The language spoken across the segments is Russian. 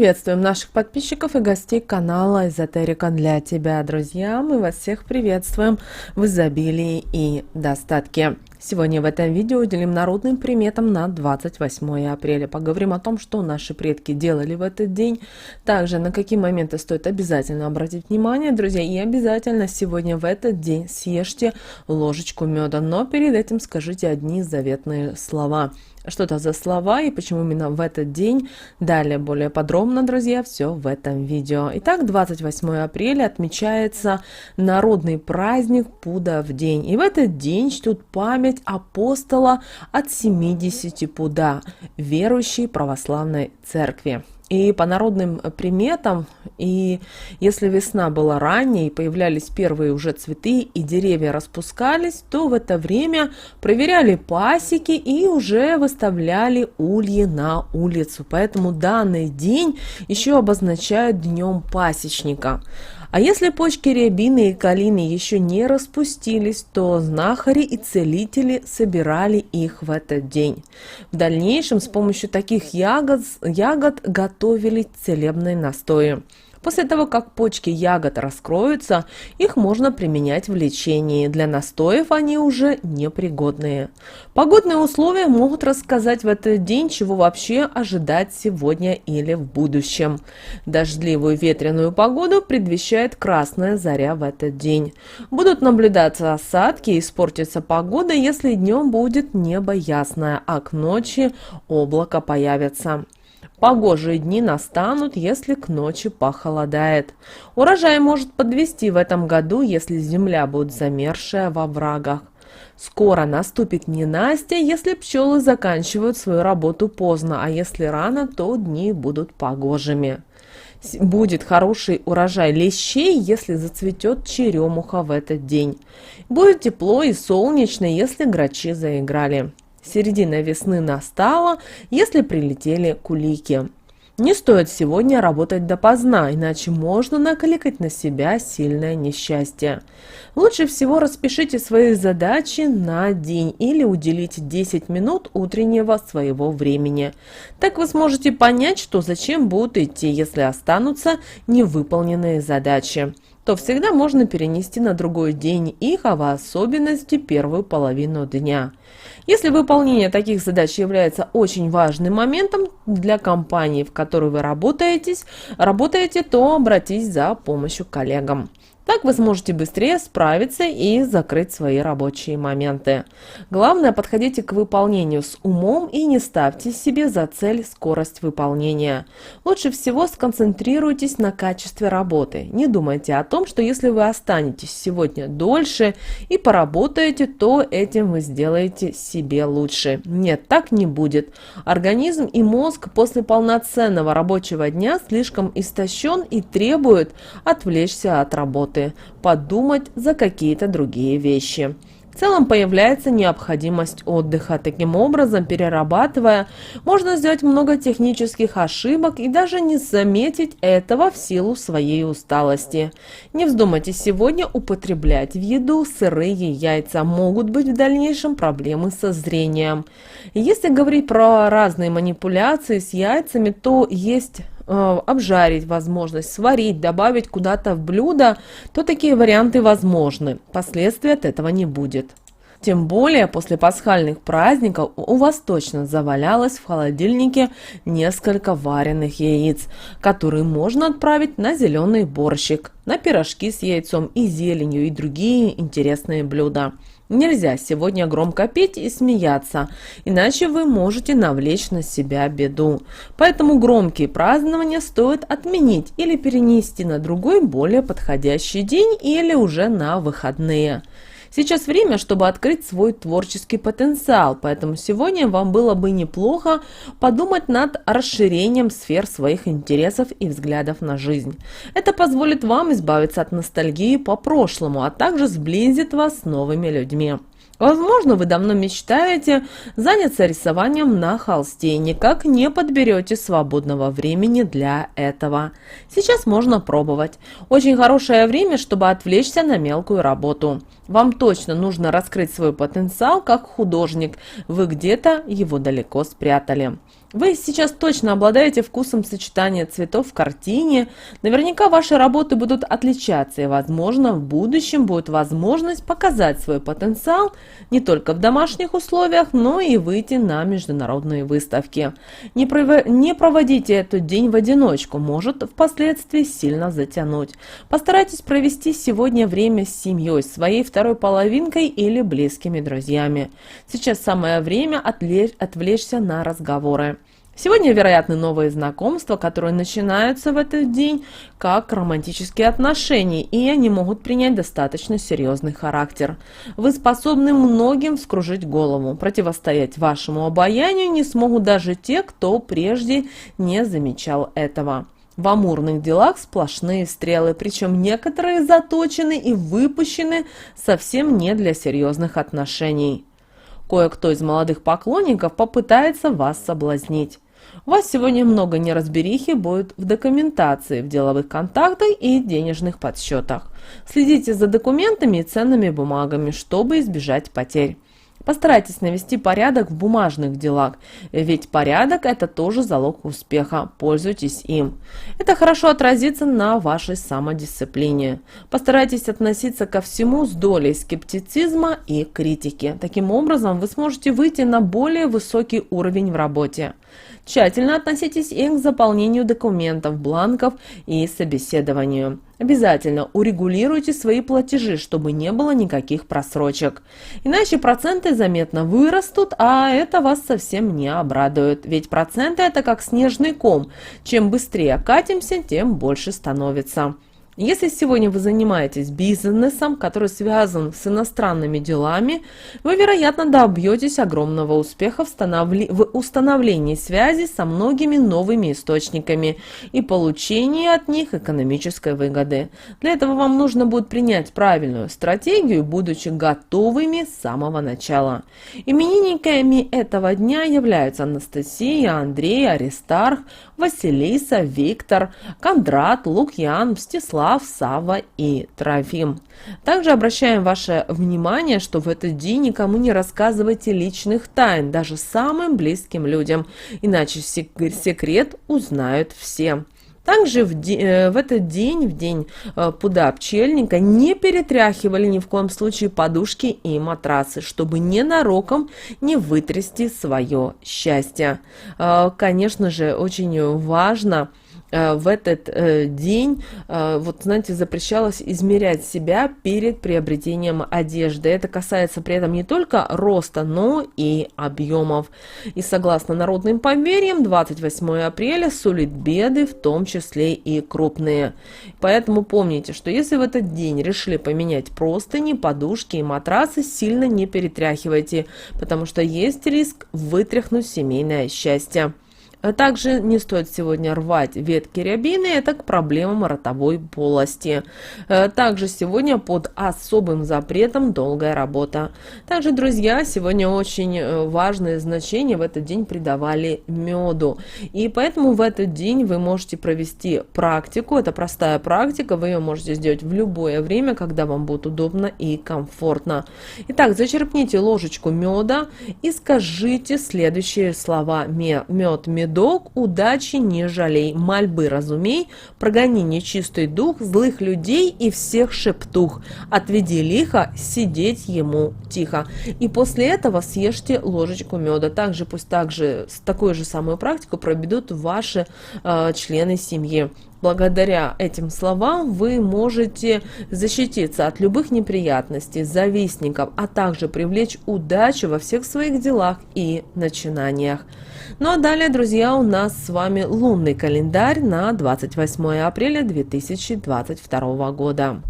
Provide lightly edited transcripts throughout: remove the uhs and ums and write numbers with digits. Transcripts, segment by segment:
Приветствуем наших подписчиков и гостей канала Эзотерика для тебя, друзья. Мы вас всех приветствуем в изобилии и достатке. Сегодня в этом видео уделим народным приметам на 28 апреля. Поговорим о том, что наши предки делали в этот день. Также на какие моменты стоит обязательно обратить внимание, друзья. И обязательно сегодня в этот день съешьте ложечку меда. Но перед этим скажите одни заветные слова. Что это за слова и почему именно в этот день? Далее более подробно, друзья, все в этом видео. Итак, 28 апреля отмечается народный праздник Пуда в день. И в этот день чтут память апостола от 70 пуда, верующей православной церкви. И по народным приметам, и если весна была ранней, и появлялись первые уже цветы, и деревья распускались, то в это время проверяли пасеки и уже выставляли ульи на улицу. Поэтому данный день еще обозначают днем пасечника. А если почки рябины и калины еще не распустились, то знахари и целители собирали их в этот день. В дальнейшем с помощью таких ягод готовили целебные настои. После того, как почки ягод раскроются, их можно применять в лечении. Для настоев они уже непригодные. Погодные условия могут рассказать в этот день, чего вообще ожидать сегодня или в будущем. Дождливую ветреную погоду предвещает красная заря в этот день. Будут наблюдаться осадки и испортится погода, если днем будет небо ясное, а к ночи облако появится. Погожие дни настанут, если к ночи похолодает. Урожай может подвести в этом году, если земля будет замерзшая во врагах. Скоро наступит ненастье, если пчелы заканчивают свою работу поздно, а если рано, то дни будут погожими. Будет хороший урожай лещей, если зацветет черемуха в этот день. Будет тепло и солнечно, если грачи заиграли. Середина весны настала, если прилетели кулики. Не стоит сегодня работать допоздна, иначе можно накликать на себя сильное несчастье. Лучше всего распишите свои задачи на день или уделите 10 минут утреннего своего времени. Так вы сможете понять, что зачем будут идти, если останутся невыполненные задачи. То всегда можно перенести на другой день их, а в особенности первую половину дня. Если выполнение таких задач является очень важным моментом для компании, в которой вы работаете, то обратитесь за помощью к коллегам. Так вы сможете быстрее справиться и закрыть свои рабочие моменты. Главное, подходите к выполнению с умом и не ставьте себе за цель скорость выполнения. Лучше всего сконцентрируйтесь на качестве работы. Не думайте о том, что если вы останетесь сегодня дольше и поработаете, то этим вы сделаете себе лучше. Нет, так не будет. Организм и мозг после полноценного рабочего дня слишком истощен и требует отвлечься от работы. Подумать за какие-то другие вещи. В целом появляется необходимость отдыха. Таким образом, перерабатывая, можно сделать много технических ошибок и даже не заметить этого в силу своей усталости. Не вздумайте сегодня употреблять в еду сырые яйца. Могут быть в дальнейшем проблемы со зрением. Если говорить про разные манипуляции с яйцами, то есть обжарить возможность, сварить, добавить куда-то в блюдо, то такие варианты возможны. Последствий от этого не будет. Тем более после пасхальных праздников у вас точно завалялось в холодильнике несколько вареных яиц, которые можно отправить на зеленый борщик, на пирожки с яйцом и зеленью и другие интересные блюда. Нельзя сегодня громко петь и смеяться, иначе вы можете навлечь на себя беду. Поэтому громкие празднования стоит отменить или перенести на другой, более подходящий день или уже на выходные. Сейчас время, чтобы открыть свой творческий потенциал, поэтому сегодня вам было бы неплохо подумать над расширением сфер своих интересов и взглядов на жизнь. Это позволит вам избавиться от ностальгии по прошлому, а также сблизит вас с новыми людьми. Возможно, вы давно мечтаете заняться рисованием на холсте и никак не подберете свободного времени для этого. Сейчас можно пробовать. Очень хорошее время, чтобы отвлечься на мелкую работу. Вам точно нужно раскрыть свой потенциал как художник. Вы где-то его далеко спрятали. Вы сейчас точно обладаете вкусом сочетания цветов в картине. Наверняка ваши работы будут отличаться, и, возможно, в будущем будет возможность показать свой потенциал не только в домашних условиях, но и выйти на международные выставки. Не проводите этот день в одиночку, может впоследствии сильно затянуть. Постарайтесь провести сегодня время с семьей, своей второй половинкой или близкими друзьями. Сейчас самое время отвлечься на разговоры. Сегодня вероятны новые знакомства, которые начинаются в этот день как романтические отношения, и они могут принять достаточно серьезный характер. Вы способны многим вскружить голову. Противостоять вашему обаянию не смогут даже те, кто прежде не замечал этого. В амурных делах сплошные стрелы, причем некоторые заточены и выпущены совсем не для серьезных отношений. Кое-кто из молодых поклонников попытается вас соблазнить. У вас сегодня много неразберихи будет в документации, в деловых контактах и денежных подсчетах. Следите за документами и ценными бумагами, чтобы избежать потерь. Постарайтесь навести порядок в бумажных делах, ведь порядок – это тоже залог успеха. Пользуйтесь им. Это хорошо отразится на вашей самодисциплине. Постарайтесь относиться ко всему с долей скептицизма и критики. Таким образом, вы сможете выйти на более высокий уровень в работе. Тщательно относитесь и к заполнению документов, бланков и собеседованию. Обязательно урегулируйте свои платежи, чтобы не было никаких просрочек. Иначе проценты заметно вырастут, а это вас совсем не обрадует. Ведь проценты – это как снежный ком. Чем быстрее катимся, тем больше становится. Если сегодня вы занимаетесь бизнесом, который связан с иностранными делами, вы, вероятно, добьетесь огромного успеха в установлении связи со многими новыми источниками и получении от них экономической выгоды. Для этого вам нужно будет принять правильную стратегию, будучи готовыми с самого начала. Именинниками этого дня являются Анастасия, Андрей, Аристарх, Василиса, Виктор, Кондрат, Лукьян, Мстислав, Савва и Трофим. Также обращаем ваше внимание, что в этот день никому не рассказывайте личных тайн, даже самым близким людям, иначе секрет узнают все. Также в этот день, в день пуда пчельника, не перетряхивали ни в коем случае подушки и матрасы, чтобы ненароком не вытрясти свое счастье. Конечно же, очень важно в этот день, вот знаете, запрещалось измерять себя перед приобретением одежды. Это касается при этом не только роста, но и объемов. И согласно народным поверьям, 28 апреля сулит беды, в том числе и крупные. Поэтому помните, что если в этот день решили поменять простыни, подушки и матрасы, сильно не перетряхивайте, потому что есть риск вытряхнуть семейное счастье. Также не стоит сегодня рвать ветки рябины, это к проблемам ротовой полости. Также сегодня под особым запретом долгая работа. Также, друзья, сегодня очень важное значение в этот день придавали меду. И поэтому в этот день вы можете провести практику. Это простая практика, вы ее можете сделать в любое время, когда вам будет удобно и комфортно. Итак, зачерпните ложечку меда и скажите следующие слова. Мед, медок, удачи не жалей, мольбы разумей, прогони нечистый дух, злых людей и всех шептух, отведи лихо, сидеть ему тихо. И после этого съешьте ложечку меда. Также пусть с такой же самую практику проведут ваши члены семьи. Благодаря этим словам вы можете защититься от любых неприятностей, завистников, а также привлечь удачу во всех своих делах и начинаниях. Ну а далее, друзья, у нас с вами лунный календарь на 28 апреля 2022 года.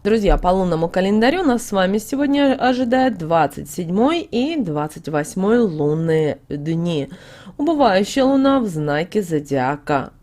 Друзья, по лунному календарю нас с вами сегодня ожидает 27 и 28 лунные дни. Убывающая луна в знаке зодиака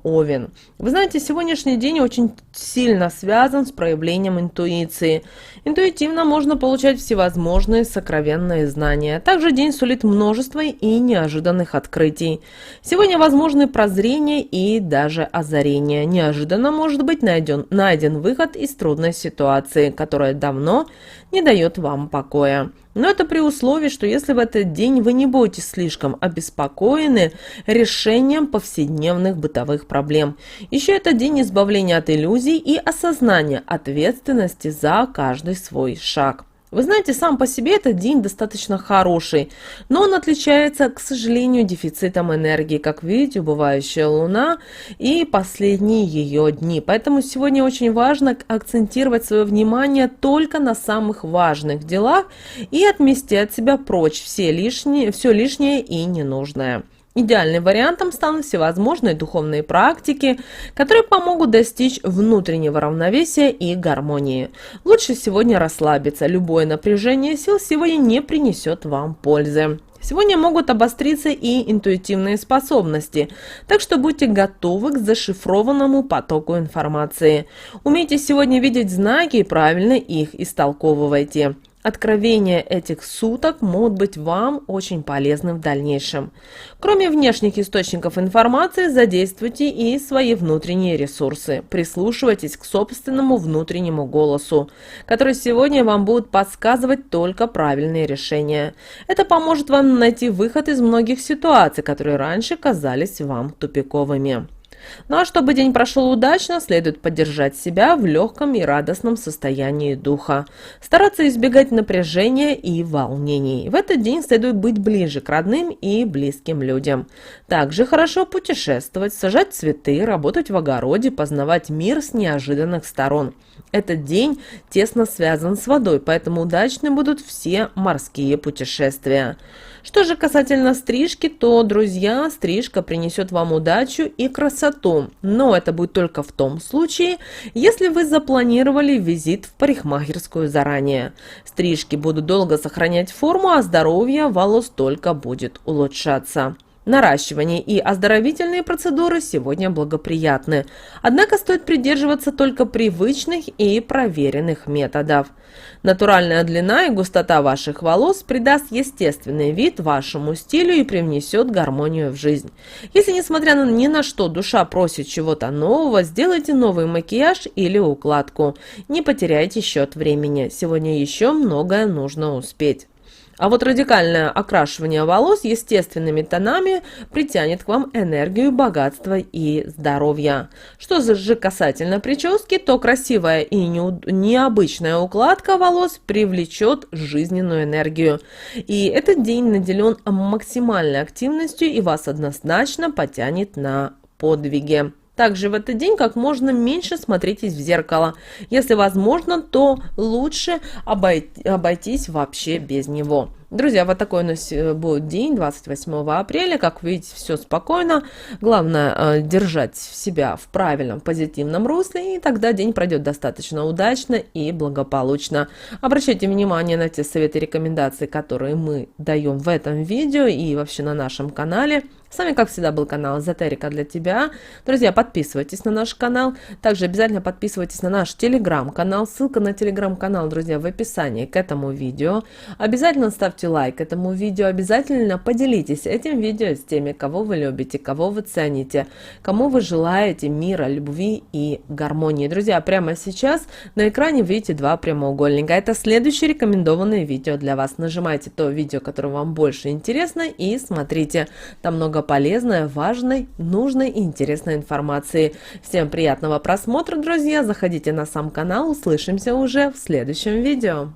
Овен. Вы знаете, сегодняшний день очень сильно связан с проявлением интуиции. Интуитивно можно получать всевозможные сокровенные знания. Также день сулит множество и неожиданных открытий. Сегодня возможны прозрения и даже озарения. Неожиданно может быть найден выход из трудной ситуации. ситуации, которая давно не дает вам покоя. Но это при условии, что если в этот день вы не будете слишком обеспокоены решением повседневных бытовых проблем. Еще это день избавления от иллюзий и осознания ответственности за каждый свой шаг. Вы знаете, сам по себе этот день достаточно хороший, но он отличается, к сожалению, дефицитом энергии, как видите, убывающая луна и последние ее дни. Поэтому сегодня очень важно акцентировать свое внимание только на самых важных делах и отмести от себя прочь все лишнее и ненужное. Идеальным вариантом станут всевозможные духовные практики, которые помогут достичь внутреннего равновесия и гармонии. Лучше сегодня расслабиться, любое напряжение сил сегодня не принесет вам пользы. Сегодня могут обостриться и интуитивные способности, так что будьте готовы к зашифрованному потоку информации. Умейте сегодня видеть знаки и правильно их истолковывайте. Откровения этих суток могут быть вам очень полезны в дальнейшем. Кроме внешних источников информации, задействуйте и свои внутренние ресурсы. Прислушивайтесь к собственному внутреннему голосу, который сегодня вам будет подсказывать только правильные решения. Это поможет вам найти выход из многих ситуаций, которые раньше казались вам тупиковыми. Ну а чтобы день прошел удачно, следует поддержать себя в легком и радостном состоянии духа. Стараться избегать напряжения и волнений. В этот день следует быть ближе к родным и близким людям. Также хорошо путешествовать, сажать цветы, работать в огороде, познавать мир с неожиданных сторон. Этот день тесно связан с водой, поэтому удачны будут все морские путешествия. Что же касательно стрижки, то, друзья, стрижка принесет вам удачу и красоту, но это будет только в том случае, если вы запланировали визит в парикмахерскую заранее. Стрижки будут долго сохранять форму, а здоровье волос только будет улучшаться. Наращивание и оздоровительные процедуры сегодня благоприятны, однако стоит придерживаться только привычных и проверенных методов. Натуральная длина и густота ваших волос придаст естественный вид вашему стилю и привнесет гармонию в жизнь. Если, несмотря ни на что, душа просит чего-то нового, сделайте новый макияж или укладку. Не потеряйте счет времени, сегодня еще многое нужно успеть. А вот радикальное окрашивание волос естественными тонами притянет к вам энергию, богатство и здоровье. Что же касательно прически, то красивая и необычная укладка волос привлечет жизненную энергию. И этот день наделен максимальной активностью и вас однозначно потянет на подвиги. Также в этот день как можно меньше смотритесь в зеркало. Если возможно, то лучше обойтись вообще без него. Друзья, вот такой у нас будет день, 28 апреля. Как видите, все спокойно. Главное держать себя в правильном, позитивном русле, и тогда день пройдет достаточно удачно и благополучно. Обращайте внимание на те советы и рекомендации, которые мы даем в этом видео и вообще на нашем канале. С вами, как всегда, был канал Эзотерика для тебя. Друзья, подписывайтесь на наш канал. Также обязательно подписывайтесь на наш телеграм-канал. Ссылка на телеграм-канал, друзья, в описании к этому видео. Обязательно ставьте лайк этому видео. Обязательно поделитесь этим видео с теми, кого вы любите, кого вы цените, кому вы желаете мира, любви и гармонии. Друзья, прямо сейчас на экране видите два прямоугольника. Это следующее рекомендованное видео для вас. Нажимайте то видео, которое вам больше интересно, и смотрите. Там много полезной, важной, нужной и интересной информации. Всем приятного просмотра, друзья. Заходите на сам канал. Услышимся уже в следующем видео.